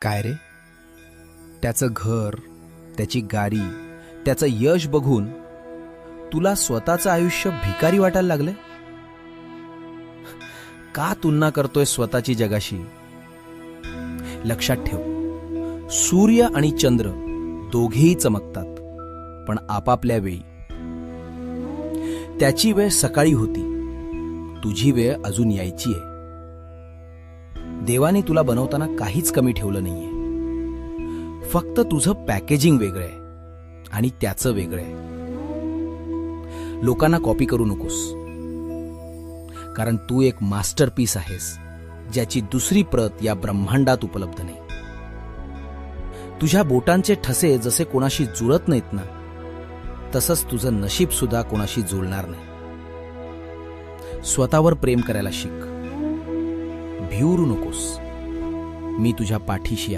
काय रे, त्याचं घर, त्याची गाडी, त्याचं यश बघून तुला स्वतःचं आयुष्य भिकारी वाटायला लागले? का तुलना करतोय स्वतःची जगाशी? लक्षात ठेव, सूर्य आणि चंद्र दोघेही चमकतात, पण आपापल्या वेळी. त्याची वेळ सकाळी होती, तुझी वेळ अजून यायची आहे. देवाने तुला बनवताना काहीच कमी ठेवलं नाहीये. फक्त तुझं पॅकेजिंग वेगळं आहे आणि त्याचं वेगळं आहे. लोकांना कॉपी करू नकोस, कारण तू एक मास्टरपीस आहेस, ज्याची दुसरी प्रत या ब्रह्मांडात उपलब्ध नाही. तुझ्या बोटांचे ठसे जसे कोणाशी जुळत नाहीत ना, तसंच तुझं नशीब सुद्धा कोणाशी जुळणार नाही. स्वतःवर प्रेम करायला शिक. भिवरू नकोस. मी तुझ्या पाठीशी